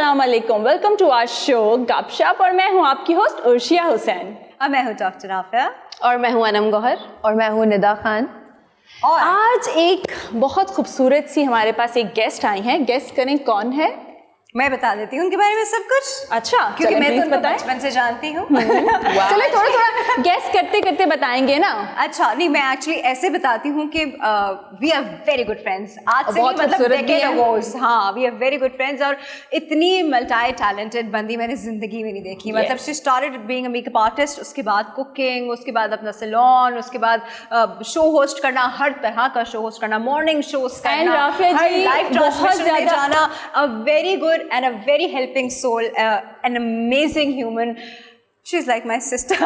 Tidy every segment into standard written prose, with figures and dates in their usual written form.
अस्सलाम वालेकुम, welcome to our show गपशप और मैं हूं आपकी होस्ट उर्शिया हुसैन और मैं हूं डॉक्टर आफिया और मैं हूं अनम गौहर और मैं हूं निदा खान। और आज एक बहुत खूबसूरत सी हमारे पास एक गेस्ट आई हैं। गेस्ट करें कौन है? मैं बता देती हूँ उनके बारे में सब कुछ। अच्छा, क्योंकि मैं तो उनको बताएं। बचपन से जानती हूँ। चलो थोड़ा थोड़ा गेस्ट करते करते बताएंगे ना। अच्छा, नहीं मैं एक्चुअली ऐसे बताती हूँ कि we are very good friends. आज से बहुत नहीं, मतलब खूबसूरत भी decade हैं। ago, हाँ we are very good friends. और इतनी मल्टी टैलेंटेड बंदी मैंने जिंदगी में नहीं देखी। मतलब she started being a makeup artist, उसके बाद कुकिंग, उसके बाद अपना सैलून, उसके बाद शो होस्ट करना, हर तरह का शो होस्ट करना, मॉर्निंग शोज करना, लाइव ट्रांसमिशन में जाना। A very good and a very helping soul, an amazing human. She's like my sister.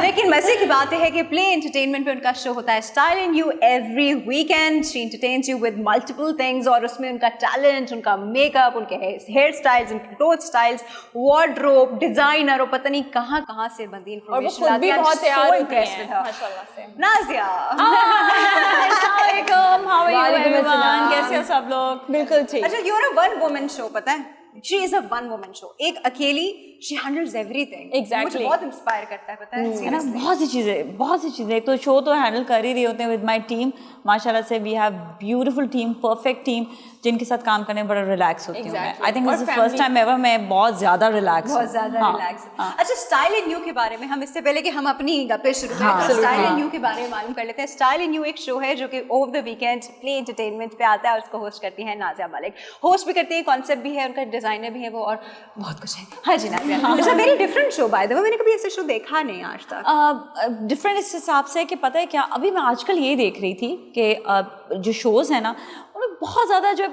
लेकिन मजे की बात है कि प्ले एंटरटेनमेंट पे उनका शो होता है style in you every weekend. She entertains you with multiple things और उसमें उनका टैलेंट, उनका मेकअप, उनके हेयर स्टाइल्स, उनके क्लोथ स्टाइल्स, वार्डरोब, डिजाइनर और पता नहीं कहाँ कहाँ से बंदी इंफॉर्मेशन और वो खुद भी बहुत तैयार होती हैं हैं माशाल्लाह से। नाज़िया, अस्सलाम वालेकुम, हाउ आर यू एवरीवन? कैसे हो सब लोग? बिल्कुल ठीक। अच्छा, you are a one woman show, पता है? She is a one woman show. एक अकेली she handles everything. Exactly. मुझे बहुत इंस्पायर करता है, पता है? Seriously. बहुत सी चीज़ें। तो शो तो हैंडल कर ही रहे होते हैं विद माय टीम। माशाल्लाह से we have beautiful team, perfect team, जिनके साथ काम करने में बड़ा रिलैक्स होती हूँ मैं। I think this is the first time ever मैं बहुत ज़्यादा रिलैक्स बहुत ज़्यादा रिलैक्स। अच्छा, स्टाइल इन यू के बारे में हम इससे पहले कि हम अपनी गप्पे शुरू करें, स्टाइल इन यू के बारे में मालूम कर लेते हैं। स्टाइल इन यू एक शो है जो कि over the weekend play entertainment पे आता है और उसको होस्ट करती है नाज़िया मलिक। होस्ट भी करती है, कॉन्सेप्ट भी है, उनका डिजाइनर भी है वो, और बहुत कुछ है। हाँ जी Nazia, it's a very different show by the way. मैंने कभी ऐसे शो देखा नहीं आज तक। डिफरेंट इस हिसाब से कि पता है क्या, अभी मैं आजकल ये देख रही थी कि जो शोज़ हैं ना उनमें बहुत ज़्यादा जो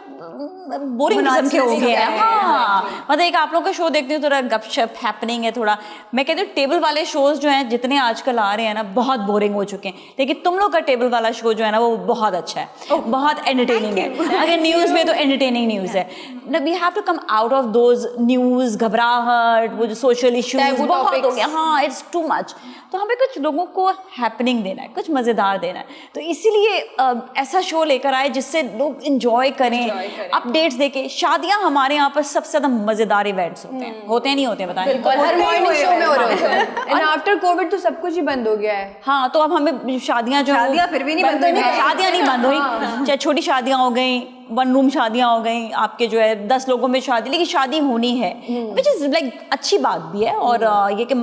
बोरिंग किस्म के हो गए हैं। हाँ, मतलब एक आप लोग का शो देखते हो थोड़ा गपशप हैपनिंग है थोड़ा। मैं कहती हूँ टेबल वाले शोज़ जो हैं जितने आजकल आ रहे हैं ना बहुत बोरिंग हो चुके हैं, लेकिन तुम लोग का टेबल वाला शो जो है ना वो बहुत अच्छा है, बहुत एंटरटेनिंग है। अगर न्यूज़ में तो एंटरटेनिंग न्यूज़ है। We have to come out of those news, घबराहट, वो जो सोशल इश्यूज बहुत हो गया। हाँ, इट्स टू मच। तो हमें कुछ लोगों को हैपनिंग देना है, कुछ मज़ेदार देना है। तो इसीलिए ऐसा शो लेकर आए जिससे लोग इंजॉय करें, अपडेट्स देके। शादियां हमारे यहाँ पर सबसे ज़्यादा मज़ेदार इवेंट्स होते हैं, होते नहीं होते बताएं? और हर मॉर्निंग शो में हो रहे हैं। एंड आफ्टर कोविड तो सब कुछ ही बंद हो गया है। हाँ, तो अब हमें शादियां फिर भी नहीं बंद हुई। शादियां नहीं बंद हुई, चाहे छोटी शादियां हो गई, वन रूम शादियां हो गई, आपके जो है 10 लोगों में शादी, लेकिन शादी होनी है, विच इज़ लाइक अच्छी बात भी है। और ये कि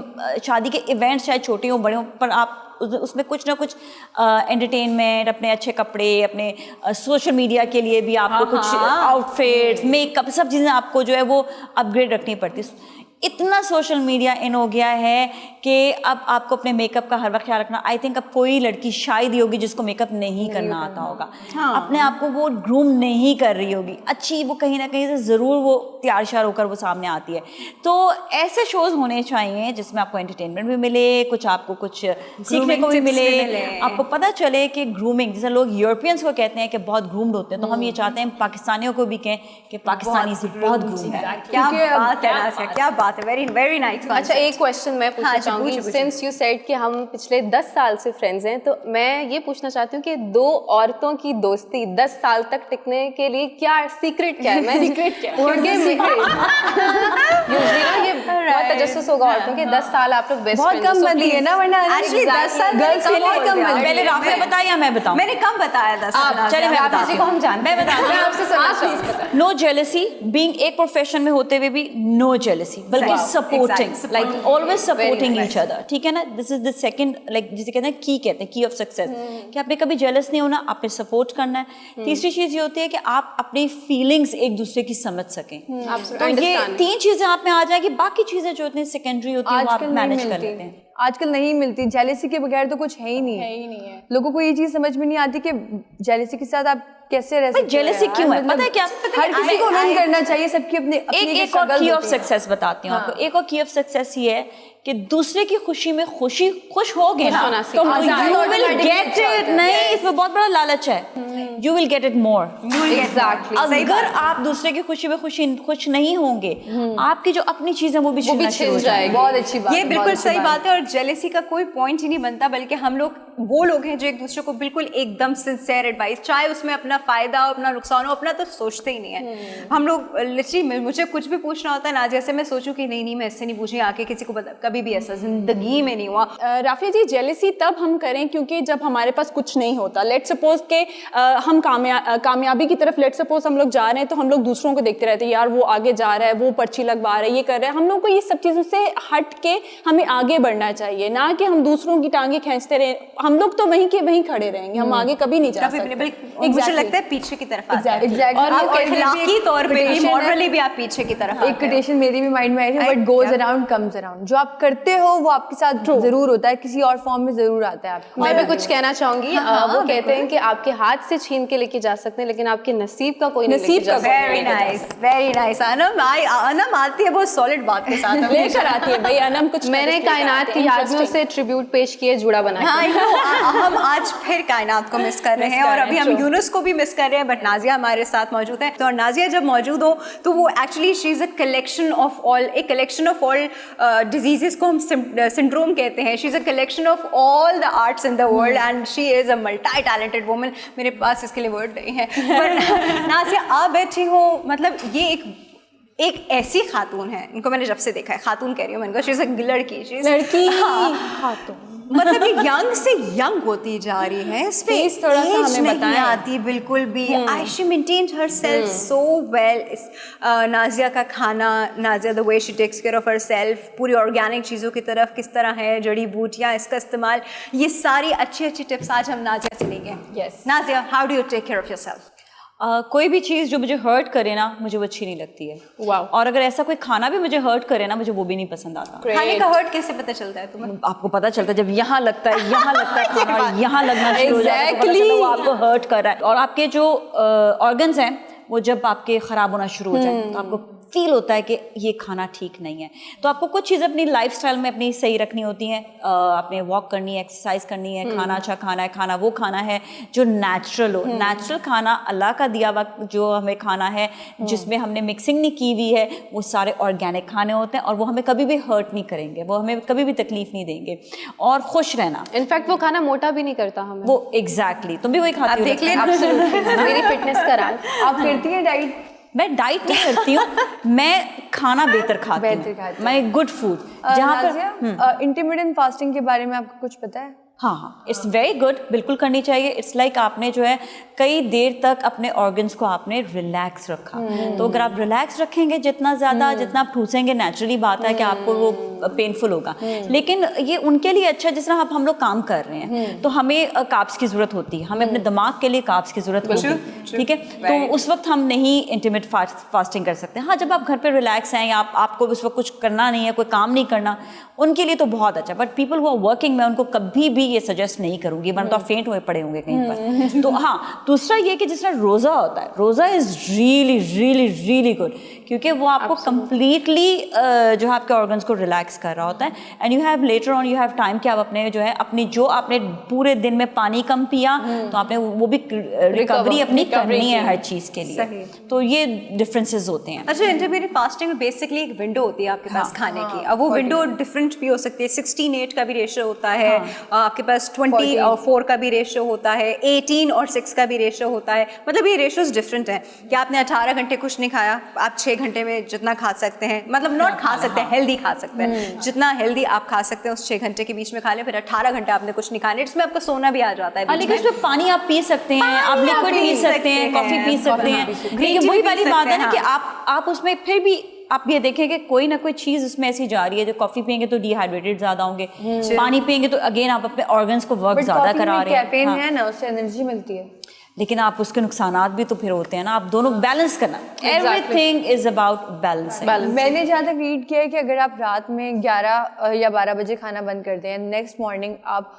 शादी के इवेंट्स चाहे छोटे हो बड़े हो, पर आप उसमें कुछ ना कुछ एंटरटेनमेंट, अपने अच्छे कपड़े, अपने सोशल मीडिया के लिए भी आपको कुछ आउटफिट्स, मेकअप, सब चीज़ें आपको जो है वो अपग्रेड रखनी पड़ती है। इतना सोशल मीडिया इन हो गया है कि अब आपको अपने मेकअप का हर वक्त ख्याल रखना। आई थिंक अब कोई लड़की शायद ही होगी जिसको मेकअप नहीं करना आता होगा। अपने आप को वो ग्रूम नहीं कर रही होगी अच्छी, वो कहीं ना कहीं से ज़रूर वो तैयार श्यार होकर वो सामने आती है। तो ऐसे शोज़ होने चाहिए जिसमें आपको एंटरटेनमेंट भी मिले, कुछ आपको कुछ सीखने को भी मिले, आपको पता चले कि ग्रूमिंग, जैसे लोग यूरोपियंस को कहते हैं कि बहुत ग्रूम्ड होते हैं, तो हम ये चाहते हैं पाकिस्तानियों को भी कहें कि पाकिस्तानी से बहुत ग्रूम है। क्या बात है, वेरी वेरी नाइस। अच्छा, एक क्वेश्चन मैं पूछना चाहूंगी। सिंस यू सेड कि हम पिछले 10 साल से फ्रेंड्स हैं, तो मैं ये पूछना चाहती हूँ कि दो औरतों की दोस्ती 10 साल तक टिकने के लिए क्या सीक्रेट क्या है? मैं सीक्रेट क्या है? यूजुअली ना ये बहुत तजस्सुस होगा औरतों के 10 साल आप लोग बेस्ट फ्रेंड्स बहुत कम बनती है ना, वरना एक्चुअली 10 साल गर्ल्स के लिए कम। पहले राफिया बताया या मैं बताऊं? मैंने कम बताया 10 साल। चलिए मैं बताती हूँ, हम जानते हैं। मैं बताती हूँ आपसे। नो जेलसी, बीइंग एक प्रोफेशन में होते हुए भी नो जेलसी, बल्कि supporting, like always supporting each other. ठीक है ना? This is the second, like जिसे कहते हैं की, कहते हैं की ऑफ सक्सेस, कि आपने कभी जेलस नहीं होना, आपने सपोर्ट करना है। तीसरी चीज ये होती है कि आप अपनी फीलिंग्स एक दूसरे की समझ सकें। तो ये 3 चीजें आप में आ जाएगी, बाकी चीजें जो होती हैं सेकेंडरी होती हैं वो आप मैनेज कर लेते हैं। आजकल नहीं मिलती। जेलेसी के बगैर तो कुछ है ही नहीं है। लोगों को ये चीज समझ में नहीं आती कि जेलेसी के साथ आप कैसे रह सकते हैं। जेलेसी क्यों है पता है क्या? हर किसी को रन करना चाहिए, सबकी अपनी एक और की ऑफ सक्सेस बताती हूँ आपको। एक और की ऑफ सक्सेस ये है कि दूसरे की खुशी में खुश होगे ना तो यू विल गेट इट। नहीं, इसमें बहुत बड़ा लालच है, you will get it more. अगर आप दूसरे की खुशी में खुश नहीं होंगे, आपकी जो अपनी चीज है वो भी छिन जाएगी। बहुत अच्छी बात, ये बिल्कुल सही बात है। और जेलेसी का कोई पॉइंट ही नहीं बनता, बल्कि हम लोग वो लोग हैं जो एक दूसरे को बिल्कुल एकदम सिंसियर एडवाइस, चाहे उसमें अपना फ़ायदा हो अपना नुकसान हो, अपना तो सोचते ही नहीं है। हम लोग लिटरली, मुझे कुछ भी पूछना होता है ना, जैसे मैं सोचूं कि नहीं मैं इससे नहीं पूछूंगी, आके किसी को कभी भी ऐसा ज़िंदगी में नहीं हुआ। राफिया जी, जेलसी तब हम करें क्योंकि जब हमारे पास कुछ नहीं होता। लेट सपोज के हम कामयाबी की तरफ लेट सपोज हम लोग जा रहे हैं, तो हम लोग दूसरों को देखते रहते हैं, यार वो आगे जा रहा है, वो पर्ची लगवा रहा है, ये कर रहा है। हम लोग को ये सब चीज़ों से हट के हमें आगे बढ़ना चाहिए, ना कि हम दूसरों की टांगे खींचते रहे। हम लोग तो वहीं के वहीं खड़े रहेंगे, हम आगे कभी नहीं जा सकते। मुझे लगता है पीछे की तरफ एग्जैक्टली। और अखलाकी तौर पे भी, मॉरली भी आप पीछे की तरफ। एक कोटेशन मेरी भी माइंड में आई थी, what goes around comes around. जो आप करते हो वो आपके साथ जरूर होता है, किसी और फॉर्म में जरूर आता है आपको। मैं भी कुछ कहना चाहूंगी। वो कहते हैं कि आपके हाथ से छीन के लेके जा सकते हैं, लेकिन आपके नसीब का कोई नहीं लेके जा सकता। Very nice, very nice. Anam आती है बहुत सॉलिड बात के साथ, लेकर आती है भाई अनम कुछ। मैंने कायनात की आदमियों से ट्रिब्यूट पेश किए, जुड़ा बना के। हम आज फिर कायनात को मिस कर रहे हैं, और अभी हम यूनुस को भी मिस कर रहे हैं, बट नाजिया हमारे साथ मौजूद है। तो नाजिया जब मौजूद हो तो वो actually she is a collection of all diseases को हम सिंड्रोम कहते हैं। She is a collection of all the arts in the world, and she is a multi talented woman. मेरे पास इसके लिए वर्ड नहीं है, पर नाजिया आप बैठी हो, मतलब ये एक ऐसी खातून है, इनको मैंने जब से देखा है, खातून कह रही हूँ, मैंने कहा शी इज़ अ लड़की खातून, मतलब ये यंग से यंग होती जा रही है। इस पे थोड़ा सा हमें बताएं। आती बिल्कुल भी। She maintained herself so well. Nazia का खाना, Nazia the way she takes care of herself, पूरी ऑर्गेनिक चीज़ों की तरफ किस तरह है, जड़ी बूटियाँ, इसका इस्तेमाल, ये सारी अच्छी अच्छी टिप्स आज हम नाजिया से लेंगे। Yes. Nazia, how do you take care of yourself? कोई भी चीज़ जो मुझे हर्ट करे ना, मुझे वो अच्छी नहीं लगती है। Wow. और अगर ऐसा कोई खाना भी मुझे हर्ट करे ना, मुझे वो भी नहीं पसंद आता। खाने का हर्ट कैसे पता चलता है तुम्हें? आपको पता चलता है जब यहाँ लगता है, यहाँ लगता है खाना, यहाँ लगना शुरू हो जाता है, तो पता चलता है वो आपको हर्ट कर रहा है। और आपके जो ऑर्गन्स हैं वो जब आपके ख़राब होना शुरू हो जाए तो आपको फील होता है कि ये खाना ठीक नहीं है। तो आपको कुछ चीज़ें अपनी लाइफस्टाइल में अपनी सही रखनी होती हैं। आपने वॉक करनी है, एक्सरसाइज करनी है, खाना अच्छा खाना है, खाना वो खाना है जो नेचुरल हो। नेचुरल खाना अल्लाह का दिया हुआ जो हमें खाना है, जिसमें हमने मिक्सिंग नहीं की हुई है, वो सारे ऑर्गेनिक खाने होते हैं और वो हमें कभी भी हर्ट नहीं करेंगे, वो हमें कभी भी तकलीफ नहीं देंगे। और खुश रहना, इनफैक्ट वो खाना मोटा भी नहीं करता हमें। वो एग्जैक्टली तुम भी वही खाती हो। देख लें, मेरी फिटनेस का राज। आप करती हैं डाइट? मैं डाइट नहीं करती हूँ, मैं खाना बेहतर खाती हूँ, मैं गुड फूड। जहाँ पर इंटरमिटेंट फास्टिंग के बारे में आपको कुछ पता है? हाँ, इट्स वेरी गुड, बिल्कुल करनी चाहिए। इट्स लाइक आपने जो है कई देर तक अपने ऑर्गन्स को आपने रिलैक्स रखा। तो अगर आप रिलैक्स रखेंगे जितना ज़्यादा, जितना आप ठूसेंगे, नेचुरली बात है कि आपको वो पेनफुल होगा। लेकिन ये उनके लिए अच्छा, जिस तरह अब हम लोग काम कर रहे हैं तो हमें कार्ब्स की ज़रूरत होती है, हमें अपने दिमाग के लिए कार्ब्स की ज़रूरत होती है, ठीक है। तो उस वक्त हम नहीं इंटरमिटेंट फास्टिंग कर सकते। हाँ, जब आप घर पर रिलैक्स हैं या आपको उस वक्त कुछ करना नहीं है, कोई काम नहीं करना, उनके लिए तो बहुत अच्छा। But people who are working, मैं उनको कभी भी ये सजेस्ट नहीं करूंगी, वरना तो आप फेंट हुए पड़े होंगे कहीं पर। तो हाँ, दूसरा ये कि जिस तरह रोज़ा होता है, रोज़ा is really really really good, क्योंकि वो आपको कम्प्लीटली जो है आपके ऑर्गन्स को रिलैक्स कर रहा होता है। And you have later on, you have time कि आप अपने जो है अपनी जो आपने पूरे दिन में पानी कम पिया तो आपने वो भी रिकवरी अपनी करनी है हर चीज़ के लिए। तो ये डिफरेंसेस होते हैं। अच्छा, इंटरमीडिएट फास्टिंग में बेसिकली एक विंडो होती है आपके पास खाने की। अब वो विंडो डिफरेंट भी हो सकती है, 16:8 का भी रेशो होता है, आपके पास 24 का भी रेशो होता है, 18 और 6 का भी रेशो होता है। मतलब ये रेशोज डिफरेंट हैं कि आपने 18 घंटे कुछ नहीं खाया, आप 6 घंटे में जितना खा सकते हैं, मतलब नॉट खा सकते हैं, हेल्दी खा सकते हैं, जितना हेल्दी आप खा सकते हैं उस 6 घंटे के बीच में खा लें। फिर 18 घंटे आपने कुछ नहीं खाने, इसमें आपका सोना भी आ जाता है। लेकिन इसमें पानी आप पी सकते हैं, आप लिक्विड पी सकते हैं, कॉफी पी सकते हैं। लेकिन वही वाली बात है ना कि आप उसमें फिर भी आप ये देखें कि कोई ना कोई चीज़ उसमें ऐसी जा रही है। जो कॉफ़ी पियेंगे तो डिहाइड्रेटेड ज़्यादा होंगे, पानी पियेंगे तो अगेन आप अपने ऑर्गन्स को वर्क ज़्यादा करा रहे हैं। कैफीन है ना, उससे एनर्जी मिलती है, लेकिन आप उसके नुकसानात भी तो फिर होते हैं ना। आप दोनों बैलेंस करना, एवरीथिंग इज अबाउट बैलेंस। मैंने जहाँ तक रीड किया है कि अगर आप रात में 11 या 12 बजे खाना बंद करते हैं, नेक्स्ट मॉर्निंग आप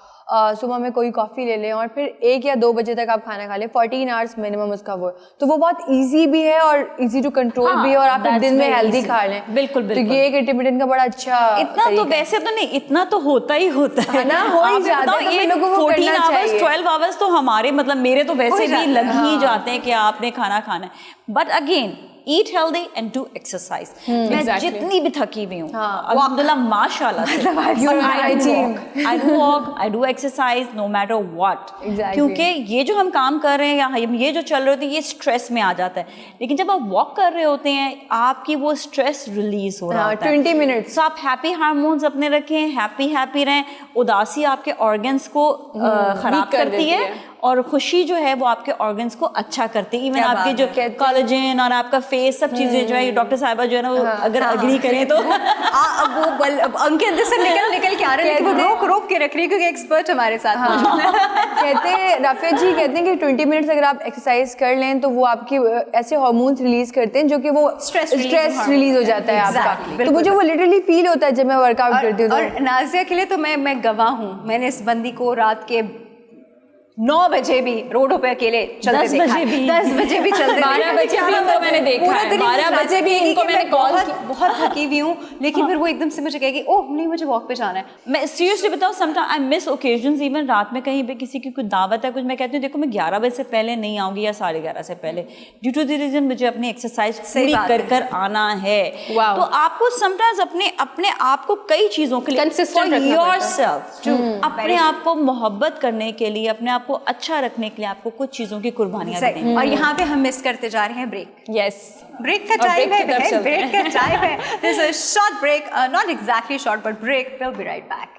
सुबह में कोई कॉफ़ी ले लें और फिर 1 या 2 बजे तक आप खाना खा लें, 14 आवर्स मिनिमम उसका वो, तो वो बहुत इजी भी है और इजी टू कंट्रोल भी है, और आप दिन में हेल्दी खा लें। बिल्कुल बिल्कुल। तो ये एक इंटरमिटेंट का बड़ा अच्छा इतना तो वैसे तो नहीं, इतना तो होता ही होता है ना, हो ही जाता है। ये 14 आवर्स 12 आवर्स तो हमारे मतलब मेरे तो वैसे भी लग ही जाते हैं कि आपने खाना खाना है। But again eat healthy and do exercise. मैं exactly. जितनी भी थकी हुई हूँ अल्हम्दुलिल्लाह माशाल्लाह से I do walk, I do exercise no matter what, क्योंकि ये जो हम काम कर रहे हैं या हम ये जो चल रहे होते हैं ये स्ट्रेस में आ जाता है, लेकिन जब आप वॉक कर रहे होते हैं आपकी वो स्ट्रेस रिलीज हो रहा होता है 20 मिनट्स। तो आप हैप्पी हार्मोन्स अपने रखें, हैप्पी रहें, उदासी आपके ऑर्गन्स को खराब करती है और खुशी जो है वो आपके ऑर्गन्स को अच्छा करती है। इवन आपके जो कोलेजन और आपका फेस सब चीजें जो है डॉक्टर साहिबा जो है ना वो अगर अग्री करें तो वो उनके अंदर से निकल के आ रहे हैं, लेकिन वो रोक के रख रही है क्योंकि एक्सपर्ट हमारे साथ कहते हैं राफिया जी कहते हैं कि 20 मिनट्स अगर आप एक्सरसाइज कर लें तो वो आपकी ऐसे हार्मोन्स रिलीज करते हैं जो कि वो स्ट्रेस रिलीज हो जाता है आपका। तो मुझे वो लिटरली फील होता है जब मैं वर्कआउट करती हूँ। और नाजिया के लिए तो मैं गवाह हूँ, मैंने इस बंदी को रात के 9 बजे भी रोडों पे अकेले चलते देखा है, 10 बजे भी चलते 12 बजे भी इनको मैंने देखा है, 12 बजे भी इनको मैंने कॉल की। बहुत थकी हुई हूँ, लेकिन फिर वो एकदम से मुझे कहेगी ओह नहीं मुझे वॉक पे जाना है। मैं सीरियसली बताऊँ sometime I miss occasions, even रात में कहीं पे किसी की कोई दावत है कुछ, मैं कहती हूँ देखो मैं 11 बजे से पहले नहीं आऊँगी या 11:30 से पहले, ड्यू टू द रीजन मुझे अपनी एक्सरसाइज पूरी कर आना है। तो आपको समटाइम्स अपने आप को कई चीज़ों के लिए Consistent रखना योरसेल्फ अपने आप को मोहब्बत करने के लिए, अपने आप को अच्छा रखने के लिए आपको कुछ चीज़ों की कुर्बानियाँ देनी। और यहाँ पे हम मिस करते जा रहे हैं ब्रेक। यस, ब्रेक का टाइम है, ब्रेक का टाइम है। This is short break, not exactly short but break. Will be right back.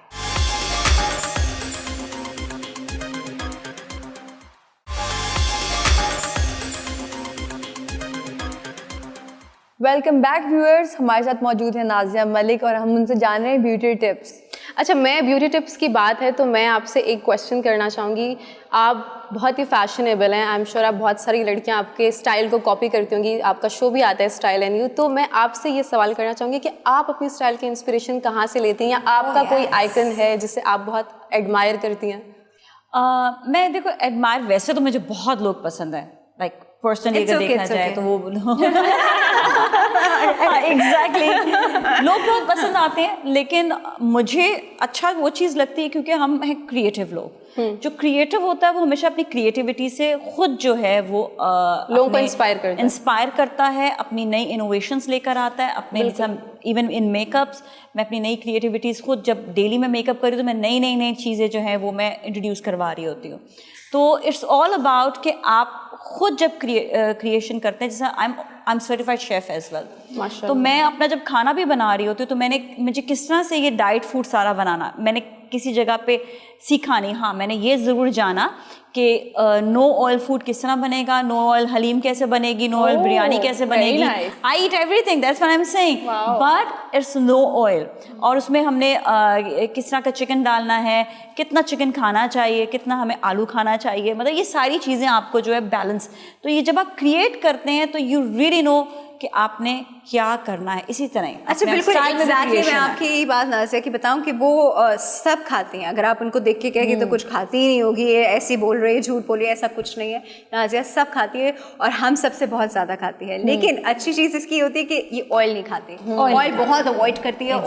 Welcome back viewers, हमारे साथ मौजूद है नाजिया मलिक और हम उनसे जान रहे हैं ब्यूटी टिप्स। अच्छा, मैं ब्यूटी टिप्स की बात है तो मैं आपसे एक क्वेश्चन करना चाहूँगी। आप बहुत ही फैशनेबल हैं, आई एम श्योर आप बहुत सारी लड़कियां आपके स्टाइल को कॉपी करती होंगी, आपका शो भी आता है स्टाइल एंड यू, तो मैं आपसे ये सवाल करना चाहूँगी कि आप अपनी स्टाइल की इंस्पिरेशन कहाँ से लेती हैं, या आपका कोई आइकन है जिसे आप बहुत एडमायर करती हैं? मैं देखो एडमायर वैसे तो मुझे बहुत लोग पसंद है, लाइक पर्सनली अगर देखा जाए तो वो एग्जैक्टली लोग बहुत पसंद आते हैं, लेकिन मुझे अच्छा वो चीज़ लगती है क्योंकि हम हैं क्रिएटिव लोग। जो क्रिएटिव होता है वो हमेशा अपनी क्रिएटिविटी से खुद जो है वो लोगों को इंस्पायर करता है, अपनी नई इनोवेशंस लेकर आता है अपने। इवन इन मेकअप्स मैं अपनी नई क्रिएटिविटीज़ खुद जब डेली में मेकअप करी तो मैं नई चीज़ें जो हैं वो मैं इंट्रोड्यूस करवा रही होती हूँ। तो इट्स ऑल अबाउट कि आप खुद जब क्रिएशन करते हैं, जैसे I am certified chef as well, तो मैं अपना जब खाना भी बना रही होती हूँ तो मुझे किस तरह से ये डाइट फूड सारा बनाना मैंने किसी जगह पे सीखा नहीं। हाँ, मैंने ये ज़रूर जाना कि नो ऑयल फूड किस तरह बनेगा, नो ऑयल हलीम कैसे बनेगी, नो ऑयल बिरयानी कैसे बनेगी। I eat everything, that's what I am saying, but it's no oil. और उसमें हमने किस तरह का चिकन डालना है, कितना चिकन खाना चाहिए, कितना हमें आलू खाना चाहिए, मतलब ये सारी चीज़ें आपको जो है बैलेंस। तो ये जब आप क्रिएट करते हैं तो यू रियली नो कि आपने क्या करना है। इसी तरह अच्छा बिल्कुल एग्जैक्टली मैं आपकी यही बात नाज़िया की बताऊं कि वो सब खाती हैं। अगर आप उनको देख के कहेंगे तो कुछ खाती ही नहीं होगी, ये ऐसी बोल रही है, झूठ बोल रही है, ऐसा कुछ नहीं है। नाज़िया सब खाती है और हम सबसे बहुत ज़्यादा खाती है। लेकिन अच्छी चीज़ इसकी होती है कि ये ऑयल नहीं खाती, ऑयल बहुत अवॉइड करती है।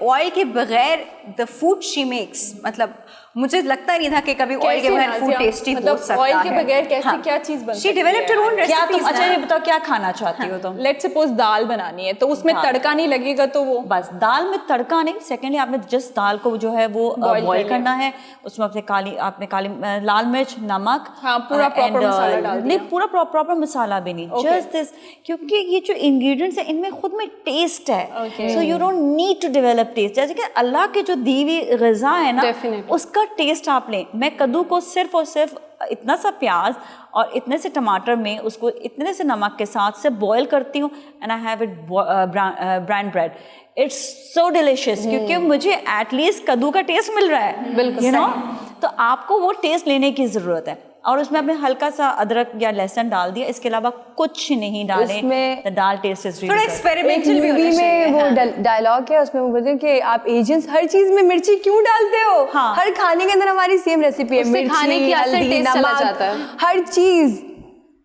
ऑयल के बगैर द फूड शी मेक्स, मतलब मुझे लगता नहीं था कि कभी ऑयल के बगैर फूड टेस्टी हो सकता है। ऑयल के बगैर कैसे क्या चीज़ बन सकती है? She developed her own recipes. अच्छा ये बताओ क्या खाना चाहती हो तुम? लेट्स सपोज दाल बनानी है तो उसमें तड़का नहीं लगेगा, तो वो बस दाल में तड़का नहीं। सेकेंडली आपने जस्ट दाल को जो है वो बॉईल करना है, उसमें आपने काली लाल मिर्च, नमक, पूरा प्रॉपर मसाला डाल दिया। नहीं पूरा प्रॉपर मसाला भी नहीं, जस्ट दिस, क्योंकि ये जो इंग्रेडिएंट्स है इनमें खुद में टेस्ट है, so you don't need to develop taste. जैसे कि अल्लाह के जो दी हुई ग़िज़ा है ना उसका टेस्ट आप लें। मैं कद्दू को सिर्फ और सिर्फ इतना सा प्याज और इतने से टमाटर में उसको इतने से नमक के साथ से बॉईल करती हूँ and I have it brown bread. It's so delicious क्योंकि मुझे एटलीस्ट कद्दू का टेस्ट मिल रहा है, बिल्कुल, यू नो। तो आपको वो टेस्ट लेने की ज़रूरत है। और उसमें आपने हल्का सा अदरक या लहसुन डाल दिया, इसके अलावा कुछ नहीं डालें। दाल टेस्ट इज थोड़ा एक्सपेरिमेंटल भी होना चाहिए। वो डायलॉग है उसमें वो बोलते हैं कि आप एजेंट्स हर चीज में मिर्ची क्यों डालते हो? हाँ। हर खाने के अंदर हमारी सेम रेसिपी है, खाने की असली टेस्ट चला जाता है। हर चीज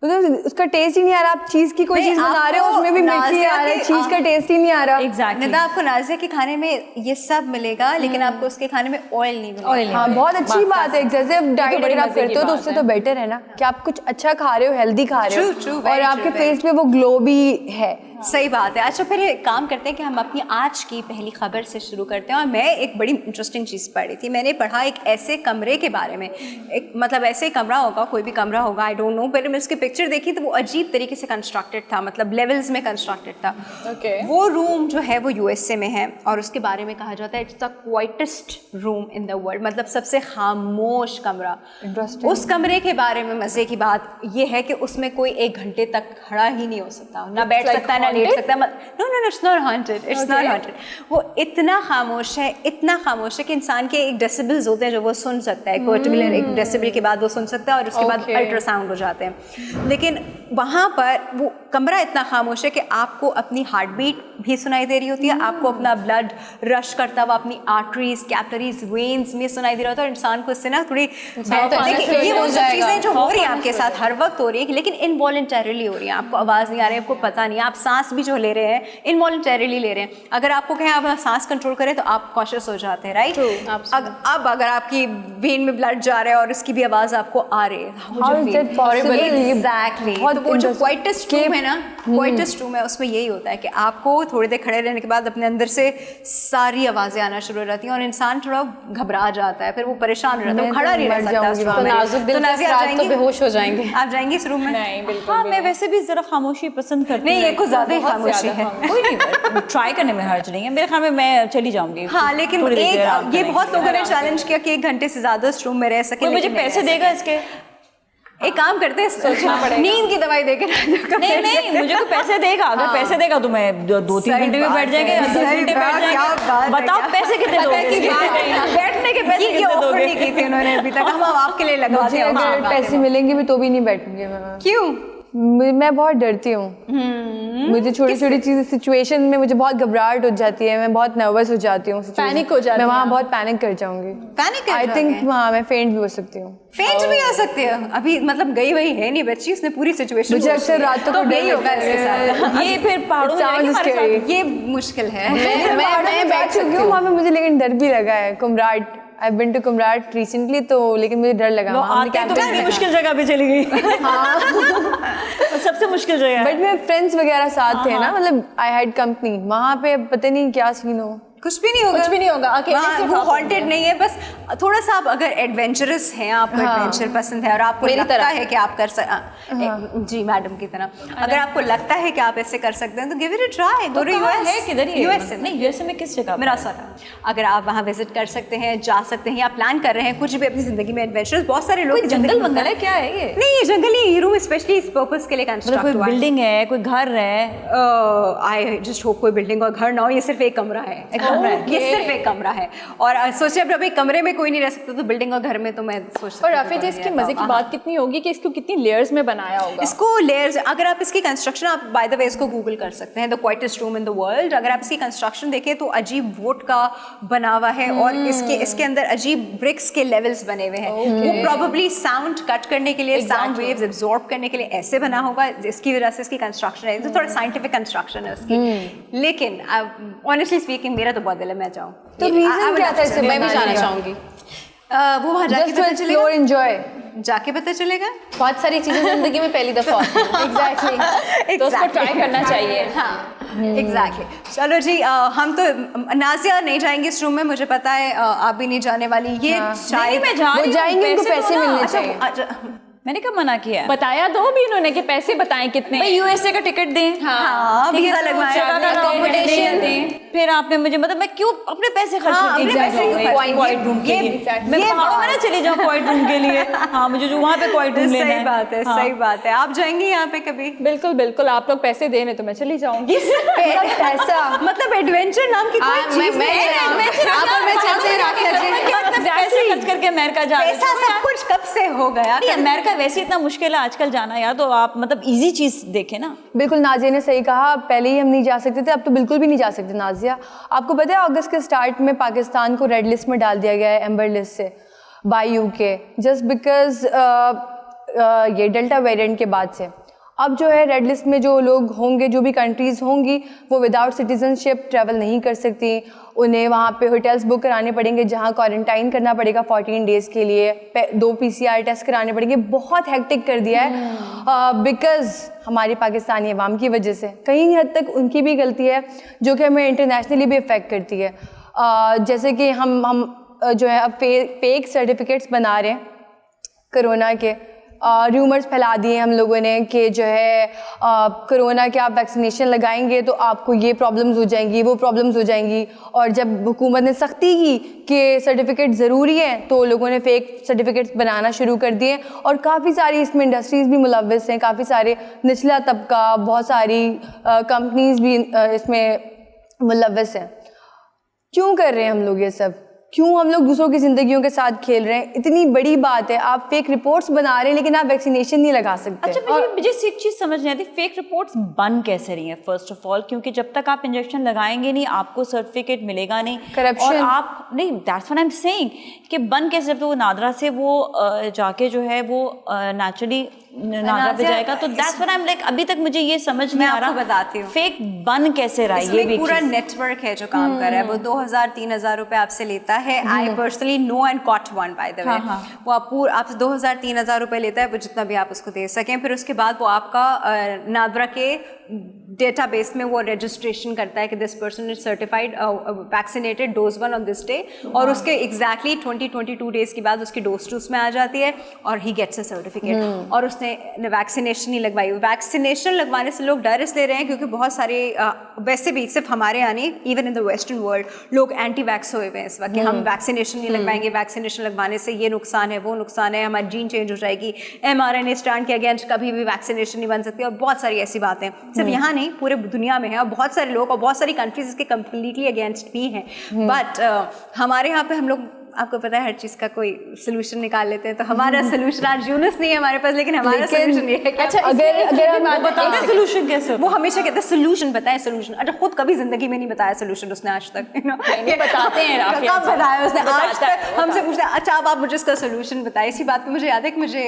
मतलब उसका टेस्ट ही नहीं आ रहा। आप चीज की कोई नहीं, चीज बना रहे हो, आपको उसमें भी मिर्ची नाज़िया आ रहा है, के- चीज का टेस्ट ही नहीं आ रहा। एग्जैक्टली निदा, आपको नाज़िया के खाने में ये सब मिलेगा, लेकिन आपको उसके खाने में ऑयल नहीं मिलेगा। हाँ, बहुत अच्छी बात है। जैसे अब डाइट बड़ी अगर आप मजे की करते हो तो बात उससे है। तो बेटर है ना कि आप कुछ अच्छा खा रहे हो, हेल्दी खा रहे हो, True, true, और very आपके true, फेस पे वो ग्लो भी है। सही बात है। अच्छा, फिर एक काम करते हैं कि हम अपनी आज की पहली खबर से शुरू करते हैं। और मैं एक बड़ी इंटरेस्टिंग चीज़ पढ़ी थी। मैंने पढ़ा एक ऐसे कमरे के बारे में, एक मतलब ऐसे ही कमरा होगा, कोई भी कमरा होगा, आई डोंट नो, पर मैं उसकी पिक्चर देखी तो वो अजीब तरीके से कंस्ट्रक्टेड था, मतलब लेवल्स में कंस्ट्रक्टेड था। Okay. वो रूम जो है वो यूएसए में है, और उसके बारे में कहा जाता है it's the quietest room in the world, मतलब सबसे खामोश कमरा। Interesting. उस कमरे के बारे में मज़े की बात ये है कि उसमें कोई 1 घंटे तक खड़ा ही नहीं हो सकता, ना बैठ सकता है, ना लेट सकता है। No no no, it's not haunted, it's not haunted. वो इतना खामोश है, इतना खामोश है कि इंसान के एक डेसिबल्स होते हैं जो वो सुन सकता है, एक पर्टिकुलर एक डेसिबल के बाद वो सुन सकता है, और उसके बाद अल्ट्रासाउंड हो जाते हैं। लेकिन वहाँ पर वो कमरा इतना खामोश है कि आपको अपनी हार्ट बीट भी सुनाई दे रही होती है, आपको अपना ब्लड रश करता हुआ अपनी आर्टरीज, कैपिलरीज, वेन्स में सुनाई दे रहा होता है, और इंसान को इससे ना थोड़ी देखिए, ये वो सब चीज़ें जो हो रही हैं आपके साथ हर वक्त हो रही है, लेकिन इनवॉलंटरीली हो रही है। आपको आवाज़ नहीं आ रही है, आपको पता नहीं है, आप सांस भी जो ले रहे हैं इनवॉलंटरीली ले रहे हैं। अगर आपको कहें आप सांस कंट्रोल करें तो आप कॉन्शियस हो जाते हैं, राइट? अब अगर आपकी वेन में ब्लड जा रहा है और उसकी भी आवाज़ आपको आ रही है, एग्जैक्टली। तो वो जो क्वाइटेस्ट रूम है ना, क्वाइटेस्ट रूम है, उसमें यही होता है कि आपको थोड़ी देर खड़े रहने के बाद अपने अंदर से सारी आवाज़ें आना शुरू हो जाती हैं, और इंसान थोड़ा घबरा जाता है, फिर वो परेशान हो जाता है, वो खड़ा नहीं रह सकता उस रूम में। नाजुक दिल तो के नाज़िया, अफराद आप तो जाएंगी? बेहोश हो जाएंगे। आप जाएंगे इस रूम में? नहीं, बिल्कुल हाँ, भी मैं नहीं। वैसे भी जरा खामोशी पसंद करती नहीं, ये कुछ ज़्यादा ही खामोशी है। कोई नहीं, ट्राई करने में हर्ज नहीं है मेरे ख्याल में, मैं चली जाऊंगी। हाँ, लेकिन थोड़ी देर आराम ये करेंगे। बहुत लोगों ने चैलेंज किया कि 1 घंटे से ज़्यादा उस रूम में रह सके। कोई मुझे लेकिन नहीं पैसे रह देगा इसके? सके। एक काम करते हैं, सोचना पड़ेगा, नींद की दवाई देके नहीं नहीं, मुझे कोई पैसे देगा, अगर पैसे देगा तो मैं 2-3 सही घंटे में बात बैठ जाएंगे, है, 10 सही घंटे बैठ बात, क्या बात जाएंगे। है, बताओ क्या- पैसे कितने दोगे? बैठने के पैसे ये कितने ऑफर दोगे? नहीं की थी उन्होंने अभी तक, हम आपके लिए लगवाते मुझे हैं। अगर पैसे मिलेंगे भी तो भी नहीं बैठूंगी मैं। क्यों? मैं बहुत डरती हूँ। मुझे छोटी छोटी चीज़ें, सिचुएशन में मुझे बहुत घबराहट हो जाती है, मैं बहुत नर्वस हो जाती हूँ। Panic हो जाती मैं वहाँ हैं। बहुत पैनिक कर जाऊंगी। पैनिक कर आई जाओगे? थिंक हाँ, मैं फेंट भी हो सकती हूँ। फेंट भी आ सकती है अभी, मतलब गई वही है नहीं बच्ची, उसने पूरी सिचुएशन मुझे अक्सर रातों को तो यही होगा इसके साथ। ये फिर पहाड़ों में जाएंगे हमारे साथ? ये मुश्किल है। मैं बैठ चुकी हूँ वहाँ पे, मुझे लेकिन डर भी लगा है। कुमराट, आई बिन टू कुमराट रिसेंटली, तो लेकिन मुझे डर लगा। लो, आते तो मैं भी मुश्किल जगह पे चली गई। सबसे मुश्किल जगह है। बट मेरे फ्रेंड्स वगैरह साथ थे ना, मतलब आई हैड कंपनी। वहाँ पे पता नहीं क्या सीन हो। कुछ भी नहीं होगा, कुछ भी नहीं होगा, अकेले हाँ, सिर्फ वो आप हॉन्टेड नहीं है, बस थोड़ा सा आप अगर एडवेंचरस हैं, आपको एडवेंचर पसंद है और आपको मेरी लगता तरह। है कि आप कर जी मैडम की तरह, अगर आपको लगता है कि आप ऐसे कर सकते हैं तो give it a try. Go to US. है किधर ही? यूएस नहीं, यूएसए में किस जगह? मेरा सर, अगर आप वहाँ विजिट कर सकते हैं, जा सकते हैं, या प्लान कर रहे हैं कुछ भी अपनी जिंदगी में एडवेंचर्स, बहुत सारे लोग जंगल वंगल है क्या है ये? नहीं, ये जंगल नहीं, ये रूम स्पेशली इस पर्पस के लिए मतलब कंस्ट्रक्ट कोई हुआ है। बिल्डिंग है, कोई घर है? आई जस्ट होप कोई बिल्डिंग और घर ना हो, ये सिर्फ एक कमरा है। एक कमरा है। ये सिर्फ एक कमरा है, और सोचिए अब एक कमरे में कोई नहीं रह सकता, तो बिल्डिंग और घर में तो मैं सोच सकती और हूँ राफी जी, कोई इसकी नहीं मजे रहता। की बात कितनी होगी कि इसको कितनी लेयर्स में बनाया होगा। इसको लेयर्स, अगर आप इसकी कंस्ट्रक्शन, आप बाय द वे इसको गूगल कर सकते हैं, the quietest room in the world. अगर आप इसकी कंस्ट्रक्शन देखें तो अजीब वुड का बना हुआ है, और इसके अंदर अजीब ब्रिक्स के लेवल्स बने हुए हैं। वो प्रोबेबली साउंड कट करने के लिए, साउंड वेव्स एब्जॉर्ब करने के लिए ऐसे बना होगा, इसकी वजह से इसकी कंस्ट्रक्शन है। तो थोड़ा साइंटिफिक कंस्ट्रक्शन है उसकी, लेकिन ऑनेस्टली स्पीकिंग मेरा तो बहुत दिल है मैं जाऊँ। तो रीजन क्या था इसे मैं भी जाना बनाने का? चाहूंगी। वो वहाँ जाके जस्ट टू पता एक्सप्लोर, चलेगा, एंजॉय। जाके पता चलेगा। बहुत सारी चीजें जिंदगी में पहली दफा होती हैं। एग्जैक्टली, तो उसको ट्राई करना चाहिए। हाँ, एग्जैक्टली। चलो जी, हम तो नाज़िया नहीं जाएंगे इस रूम में, मुझे पता है आप भी नहीं जाने वाली। ये शायद मैं जा वो रही हूँ, जाएंगे, उनको पैसे दो ना। मिलने अच्छा, चाहिए। मैंने कब मना किया है? बताया दो भी इन्होंने कि पैसे बताएं कितने। भाई यूएसए का टिकट दें, हाँ, ठीक है, वीजा तो लगवाएं, जगह का accommodation दें, फिर आपने मुझे, मतलब मैं क्यों अपने पैसे खर्च हाँ, करके अपने पैसे क्यों खर्च- क्वाइट रूम के ये- लिए? ये मैं पहाड़ों में ना बात- चली जाऊँ क्वाइट रूम के लिए। हाँ, मुझे जो वहाँ पे क्वाइट रूम लेना है। सही बात है, सही बात है। आप जाएंगे यहाँ पे कभी? बिल्कुल बिल्कुल, आप लोग पैसे दे रहे तो मैं चली जाऊंगी। पैसा मतलब एडवेंचर नाम की कोई चीज नहीं है। आप और मैं चलते हैं राफिया जी। पैसे खर्च करके अमेरिका जा रही पैसा सब कुछ कब से हो गया? नहीं, अमेरिका वैसे इतना मुश्किल है आजकल जाना यार, तो आप मतलब इजी चीज देखें ना। बिल्कुल, नाजिया ने सही कहा। पहले ही हम नहीं जा सकते थे, अब तो बिल्कुल भी नहीं जा सकते। नाजिया, आपको पता है अगस्त के स्टार्ट में पाकिस्तान को रेड लिस्ट में डाल दिया गया है, एम्बर लिस्ट से, बाय यूके, जस्ट बिकॉज ये डेल्टा वेरिएंट के बाद से। अब जो है रेड लिस्ट में जो लोग होंगे, जो भी कंट्रीज़ होंगी, वो विदाउट सिटीजनशिप ट्रैवल नहीं कर सकती। उन्हें वहाँ पे होटल्स बुक कराने पड़ेंगे जहाँ क्वारंटाइन करना पड़ेगा 14 डेज़ के लिए, 2 PCR टेस्ट कराने पड़ेंगे। बहुत हेक्टिक कर दिया है बिकॉज़ हमारी पाकिस्तानी अवाम की वजह से। कहीं हद तक उनकी भी गलती है जो कि हमें इंटरनेशनली भी इफ़ेक्ट करती है। जैसे कि हम जो है अब फेक सर्टिफिकेट्स बना रहे हैं कोरोना के, रूमर्स फैला दिए हम लोगों ने कि जो है कोरोना के आप वैक्सीनेशन लगाएंगे तो आपको ये प्रॉब्लम्स हो जाएंगी, वो प्रॉब्लम्स हो जाएंगी। और जब हुकूमत ने सख्ती की कि सर्टिफिकेट ज़रूरी है तो लोगों ने फेक सर्टिफिकेट्स बनाना शुरू कर दिए। और काफ़ी सारी इसमें इंडस्ट्रीज़ भी मुलव्वस हैं, काफ़ी सारे निचला तबका, बहुत सारी कंपनीज़ भी इसमें मुलव्वस हैं। क्यों कर रहे हैं हम लोग ये सब? क्यों हम लोग दूसरों की ज़िंदगियों के साथ खेल रहे हैं? इतनी बड़ी बात है, आप फेक रिपोर्ट्स बना रहे हैं लेकिन आप वैक्सीनेशन नहीं लगा सकते। अच्छा, मुझे एक चीज़ समझ नहीं आती, फेक रिपोर्ट्स बन कैसे रही हैं फर्स्ट ऑफ ऑल? क्योंकि जब तक आप इंजेक्शन लगाएंगे नहीं आपको सर्टिफिकेट मिलेगा नहीं। Corruption। और आप नहीं, that's what I am saying कि बन कैसे, जब तो वो नादरा से वो जाके जो है वो नेचुरली नादरा पे जाएगा, तो that's what I am like, अभी तक मुझे ये समझ नहीं आ रहा। मैं आपको बताती हूँ फेक बन कैसे रहा है। ये भी पूरा नेटवर्क है जो काम कर रहा है। वो 2000-3000 रुपए आपसे लेता है। I personally know and caught one by the way. वो आपसे 2000-3000 रुपए लेता है, वो जितना भी आप उसको दे सकें। फिर उसके बाद वो आपका नादरा के डेटाबेस में वो रजिस्ट्रेशन करता है कि this person is certified vaccinated dose 1 on this day, और उसके एग्जैक्टली 20-22 डेज के बाद उसकी डोज 2 उसमें आ जाती है और ही गेट्स अ सर्टिफिकेट। और उसने वैक्सीनेशन नहीं लगवाई। वैक्सीनेशन लगवाने से लोग डर इसलिए रहे हैं क्योंकि बहुत सारे वैसे भी सिर्फ हमारे यहाँ नहीं, even in the western world लोग एंटी वैक्स हुए हुए हैं इस वक्त कि हम वैक्सीनेशन नहीं लगवाएंगे, वैक्सीनेशन लगवाने से ये नुकसान है, वो नुकसान है, हमारी जीन चेंज हो जाएगी, mRNA स्ट्रैंड के अगेंस्ट कभी भी वैक्सीनेशन नहीं बन सकती, और बहुत सारी ऐसी बातें सिर्फ यहाँ नहीं पूरे दुनिया में है। और बहुत सारे लोग और बहुत सारी कंट्रीज इसके कम्प्लीटली अगेंस्ट भी हैं। बट हमारे यहाँ पे हम लोग, आपको पता है, हर चीज़ का कोई सोल्यूशन निकाल लेते हैं। तो हमारा सोल्यूशन आज यूनुस नहीं है हमारे पास, लेकिन हमारा सोल्यूशन ये है कि अच्छा, अगर हम बताओ सोल्यूशन कैसे होता वो हमेशा कहते हैं सोल्यूशन बताएं, सोल्यूशन। अच्छा, खुद कभी जिंदगी में नहीं बताया सोल्यूशन उसने आज तक। नहीं बताते हैं राफिया, कब बताया उसने आज तक? हमसे पूछते हैं अच्छा अब आप मुझे इसका सोल्यूशन बताएं। इसी बात पे मुझे याद है कि मुझे